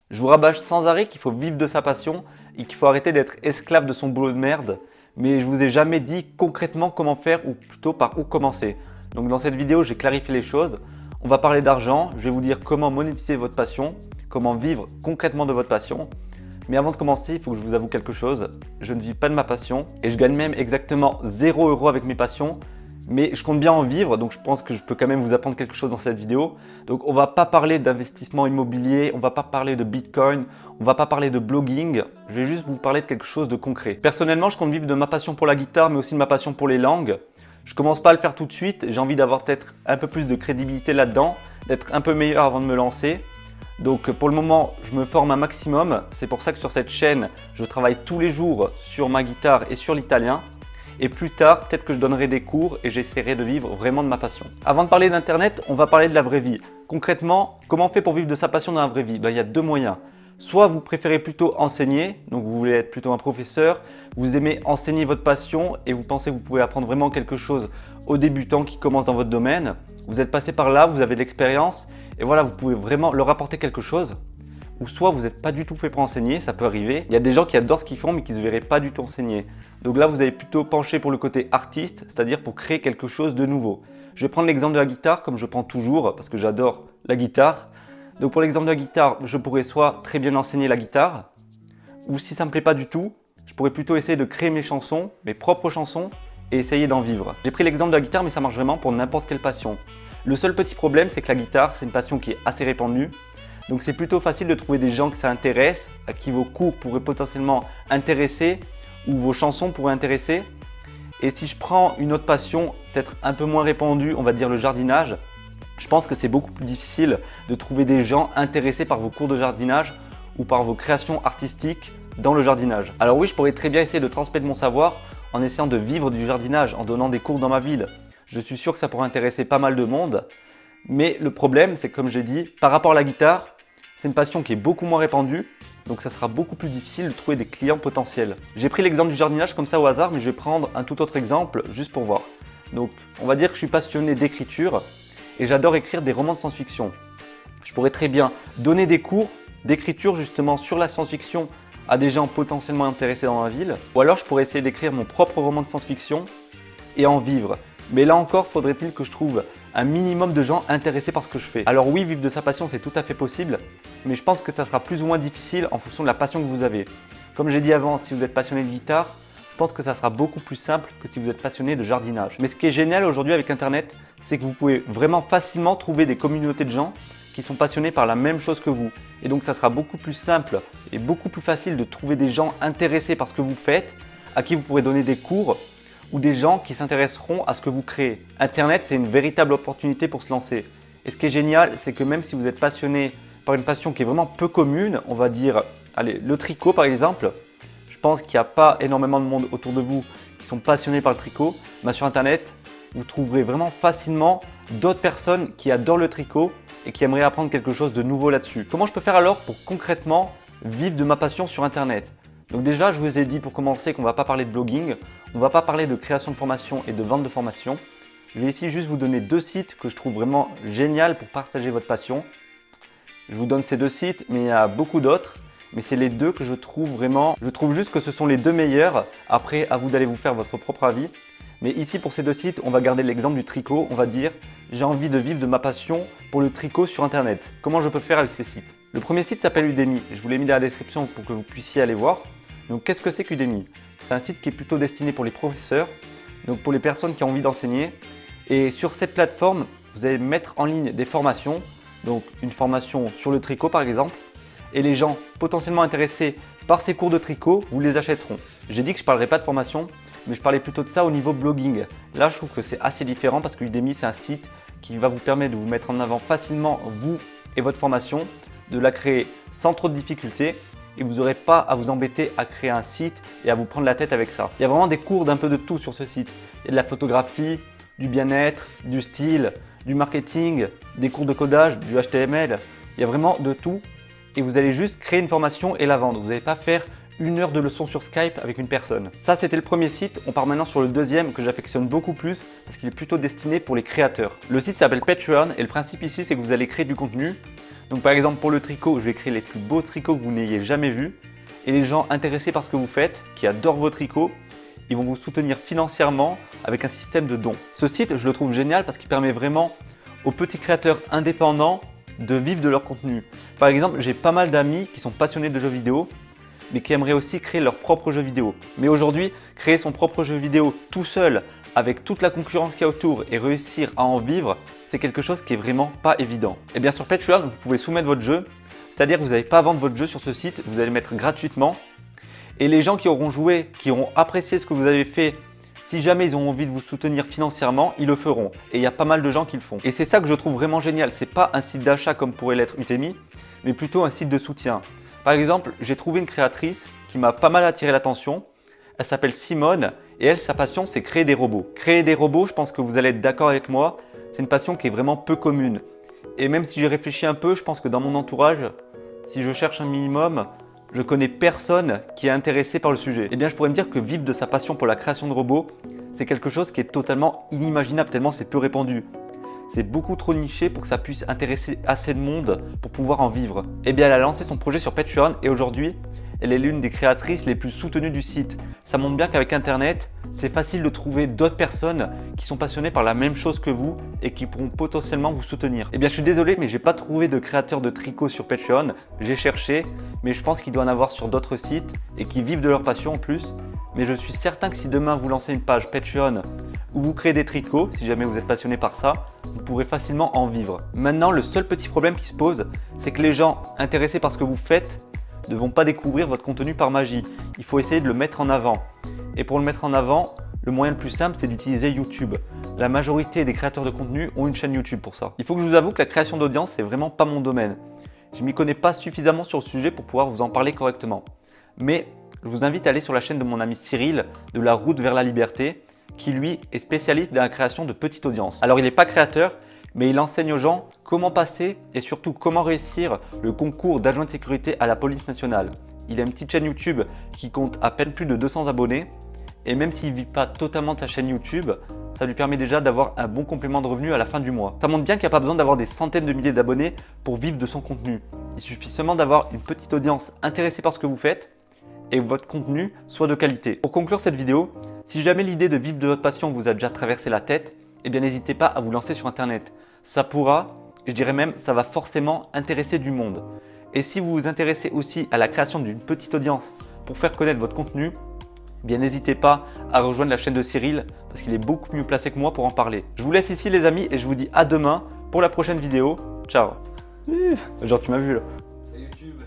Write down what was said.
Je vous rabâche sans arrêt qu'il faut vivre de sa passion et qu'il faut arrêter d'être esclave de son boulot de merde. Mais je vous ai jamais dit concrètement comment faire ou plutôt par où commencer. Donc dans cette vidéo, j'ai clarifié les choses. On va parler d'argent, je vais vous dire comment monétiser votre passion, comment vivre concrètement de votre passion. Mais avant de commencer, il faut que je vous avoue quelque chose. Je ne vis pas de ma passion et je gagne même exactement 0 € avec mes passions. Mais je compte bien en vivre, donc je pense que je peux quand même vous apprendre quelque chose dans cette vidéo. Donc on va pas parler d'investissement immobilier, on va pas parler de Bitcoin, on va pas parler de blogging. Je vais juste vous parler de quelque chose de concret. Personnellement, je compte vivre de ma passion pour la guitare, mais aussi de ma passion pour les langues. Je commence pas à le faire tout de suite, j'ai envie d'avoir peut-être un peu plus de crédibilité là-dedans, d'être un peu meilleur avant de me lancer. Donc pour le moment, je me forme un maximum. C'est pour ça que sur cette chaîne, je travaille tous les jours sur ma guitare et sur l'italien. Et plus tard, peut-être que je donnerai des cours et j'essaierai de vivre vraiment de ma passion. Avant de parler d'Internet, on va parler de la vraie vie. Concrètement, comment on fait pour vivre de sa passion dans la vraie vie? Il y a deux moyens. Soit vous préférez plutôt enseigner, donc vous voulez être plutôt un professeur, vous aimez enseigner votre passion et vous pensez que vous pouvez apprendre vraiment quelque chose aux débutants qui commencent dans votre domaine. Vous êtes passé par là, vous avez de l'expérience et voilà, vous pouvez vraiment leur apporter quelque chose. Ou soit vous n'êtes pas du tout fait pour enseigner, ça peut arriver. Il y a des gens qui adorent ce qu'ils font mais qui ne se verraient pas du tout enseigner. Donc là, vous avez plutôt penché pour le côté artiste, c'est-à-dire pour créer quelque chose de nouveau. Je vais prendre l'exemple de la guitare comme je prends toujours parce que j'adore la guitare. Donc pour l'exemple de la guitare, je pourrais soit très bien enseigner la guitare, ou si ça ne me plaît pas du tout, je pourrais plutôt essayer de créer mes chansons, mes propres chansons, et essayer d'en vivre. J'ai pris l'exemple de la guitare mais ça marche vraiment pour n'importe quelle passion. Le seul petit problème, c'est que la guitare, c'est une passion qui est assez répandue. Donc c'est plutôt facile de trouver des gens que ça intéresse, à qui vos cours pourraient potentiellement intéresser ou vos chansons pourraient intéresser. Et si je prends une autre passion, peut-être un peu moins répandue, on va dire le jardinage, je pense que c'est beaucoup plus difficile de trouver des gens intéressés par vos cours de jardinage ou par vos créations artistiques dans le jardinage. Alors oui, je pourrais très bien essayer de transmettre mon savoir en essayant de vivre du jardinage, en donnant des cours dans ma ville. Je suis sûr que ça pourrait intéresser pas mal de monde. Mais le problème, c'est que comme j'ai dit, par rapport à la guitare, c'est une passion qui est beaucoup moins répandue, donc ça sera beaucoup plus difficile de trouver des clients potentiels. J'ai pris l'exemple du jardinage comme ça au hasard, mais je vais prendre un tout autre exemple juste pour voir. Donc on va dire que je suis passionné d'écriture et j'adore écrire des romans de science-fiction. Je pourrais très bien donner des cours d'écriture justement sur la science-fiction à des gens potentiellement intéressés dans la ville, ou alors je pourrais essayer d'écrire mon propre roman de science-fiction et en vivre. Mais là encore, faudrait-il que je trouve un minimum de gens intéressés par ce que je fais. Alors oui, vivre de sa passion, c'est tout à fait possible, mais je pense que ça sera plus ou moins difficile en fonction de la passion que vous avez. Comme j'ai dit avant, si vous êtes passionné de guitare, je pense que ça sera beaucoup plus simple que si vous êtes passionné de jardinage. Mais ce qui est génial aujourd'hui avec Internet, c'est que vous pouvez vraiment facilement trouver des communautés de gens qui sont passionnés par la même chose que vous. Et donc ça sera beaucoup plus simple et beaucoup plus facile de trouver des gens intéressés par ce que vous faites, à qui vous pourrez donner des cours, ou des gens qui s'intéresseront à ce que vous créez. Internet, c'est une véritable opportunité pour se lancer. Et ce qui est génial, c'est que même si vous êtes passionné par une passion qui est vraiment peu commune, on va dire, allez, le tricot par exemple, je pense qu'il n'y a pas énormément de monde autour de vous qui sont passionnés par le tricot, mais sur Internet, vous trouverez vraiment facilement d'autres personnes qui adorent le tricot et qui aimeraient apprendre quelque chose de nouveau là-dessus. Comment je peux faire alors pour concrètement vivre de ma passion sur Internet? Donc déjà, je vous ai dit pour commencer qu'on ne va pas parler de blogging, on ne va pas parler de création de formation et de vente de formation. Je vais ici juste vous donner deux sites que je trouve vraiment géniaux pour partager votre passion. Je vous donne ces deux sites, mais il y a beaucoup d'autres. Mais c'est les deux que je trouve vraiment, je trouve juste que ce sont les deux meilleurs. Après, à vous d'aller vous faire votre propre avis. Mais ici, pour ces deux sites, on va garder l'exemple du tricot. On va dire, j'ai envie de vivre de ma passion pour le tricot sur Internet. Comment je peux faire avec ces sites? Le premier site s'appelle Udemy. Je vous l'ai mis dans la description pour que vous puissiez aller voir. Donc, qu'est-ce que c'est qu'Udemy? C'est un site qui est plutôt destiné pour les professeurs, donc pour les personnes qui ont envie d'enseigner. Et sur cette plateforme, vous allez mettre en ligne des formations, donc une formation sur le tricot par exemple, et les gens potentiellement intéressés par ces cours de tricot, vous les achèteront. J'ai dit que je ne parlerai pas de formation, mais je parlais plutôt de ça au niveau blogging. Là, je trouve que c'est assez différent parce que Udemy, c'est un site qui va vous permettre de vous mettre en avant facilement, vous et votre formation, de la créer sans trop de difficultés. Et vous n'aurez pas à vous embêter à créer un site et à vous prendre la tête avec ça. Il y a vraiment des cours d'un peu de tout sur ce site. Il y a de la photographie, du bien-être, du style, du marketing, des cours de codage, du HTML. Il y a vraiment de tout et vous allez juste créer une formation et la vendre. Vous n'allez pas faire 1 heure de leçon sur Skype avec une personne. Ça, c'était le premier site. On part maintenant sur le deuxième que j'affectionne beaucoup plus parce qu'il est plutôt destiné pour les créateurs. Le site s'appelle Patreon et le principe ici, c'est que vous allez créer du contenu. Donc par exemple pour le tricot, je vais créer les plus beaux tricots que vous n'ayez jamais vus. Et les gens intéressés par ce que vous faites, qui adorent vos tricots, ils vont vous soutenir financièrement avec un système de dons. Ce site, je le trouve génial parce qu'il permet vraiment aux petits créateurs indépendants de vivre de leur contenu. Par exemple, j'ai pas mal d'amis qui sont passionnés de jeux vidéo, mais qui aimeraient aussi créer leur propre jeu vidéo. Mais aujourd'hui, créer son propre jeu vidéo tout seul, avec toute la concurrence qu'il y a autour et réussir à en vivre, c'est quelque chose qui est vraiment pas évident. Et bien sur Patreon, vous pouvez soumettre votre jeu, c'est-à-dire que vous n'allez pas vendre votre jeu sur ce site, vous allez le mettre gratuitement. Et les gens qui auront joué, qui auront apprécié ce que vous avez fait, si jamais ils ont envie de vous soutenir financièrement, ils le feront. Et il y a pas mal de gens qui le font. Et c'est ça que je trouve vraiment génial. C'est pas un site d'achat comme pourrait l'être Utemi, mais plutôt un site de soutien. Par exemple, j'ai trouvé une créatrice qui m'a pas mal attiré l'attention. Elle s'appelle Simone et elle, sa passion, c'est créer des robots. Créer des robots, je pense que vous allez être d'accord avec moi, c'est une passion qui est vraiment peu commune. Et même si j'ai réfléchi un peu, je pense que dans mon entourage, si je cherche un minimum, je connais personne qui est intéressé par le sujet. Eh bien, je pourrais me dire que vivre de sa passion pour la création de robots, c'est quelque chose qui est totalement inimaginable tellement c'est peu répandu. C'est beaucoup trop niché pour que ça puisse intéresser assez de monde pour pouvoir en vivre. Eh bien, elle a lancé son projet sur Patreon et aujourd'hui, elle est l'une des créatrices les plus soutenues du site. Ça montre bien qu'avec Internet, c'est facile de trouver d'autres personnes qui sont passionnées par la même chose que vous et qui pourront potentiellement vous soutenir. Eh bien, je suis désolé, mais j'ai pas trouvé de créateur de tricot sur Patreon. J'ai cherché, mais je pense qu'il doit en avoir sur d'autres sites et qui vivent de leur passion en plus. Mais je suis certain que si demain vous lancez une page Patreon où vous créez des tricots, si jamais vous êtes passionné par ça, vous pourrez facilement en vivre. Maintenant, le seul petit problème qui se pose, c'est que les gens intéressés par ce que vous faites ne vont pas découvrir votre contenu par magie. Il faut essayer de le mettre en avant. Et pour le mettre en avant, le moyen le plus simple, c'est d'utiliser YouTube. La majorité des créateurs de contenu ont une chaîne YouTube pour ça. Il faut que je vous avoue que la création d'audience, c'est vraiment pas mon domaine. Je m'y connais pas suffisamment sur le sujet pour pouvoir vous en parler correctement. Mais je vous invite à aller sur la chaîne de mon ami Cyril, de La Route vers la Liberté, qui lui est spécialiste dans la création de petites audiences. Alors il n'est pas créateur, mais il enseigne aux gens comment passer et surtout comment réussir le concours d'adjoint de sécurité à la police nationale. Il a une petite chaîne YouTube qui compte à peine plus de 200 abonnés et même s'il ne vit pas totalement de sa chaîne YouTube, ça lui permet déjà d'avoir un bon complément de revenus à la fin du mois. Ça montre bien qu'il n'y a pas besoin d'avoir des centaines de milliers d'abonnés pour vivre de son contenu. Il suffit seulement d'avoir une petite audience intéressée par ce que vous faites et que votre contenu soit de qualité. Pour conclure cette vidéo, si jamais l'idée de vivre de votre passion vous a déjà traversé la tête, eh bien n'hésitez pas à vous lancer sur Internet. Ça pourra, et je dirais même, ça va forcément intéresser du monde. Et si vous vous intéressez aussi à la création d'une petite audience pour faire connaître votre contenu, eh bien n'hésitez pas à rejoindre la chaîne de Cyril parce qu'il est beaucoup mieux placé que moi pour en parler. Je vous laisse ici les amis et je vous dis à demain pour la prochaine vidéo. Ciao. Genre tu m'as vu là. C'est YouTube.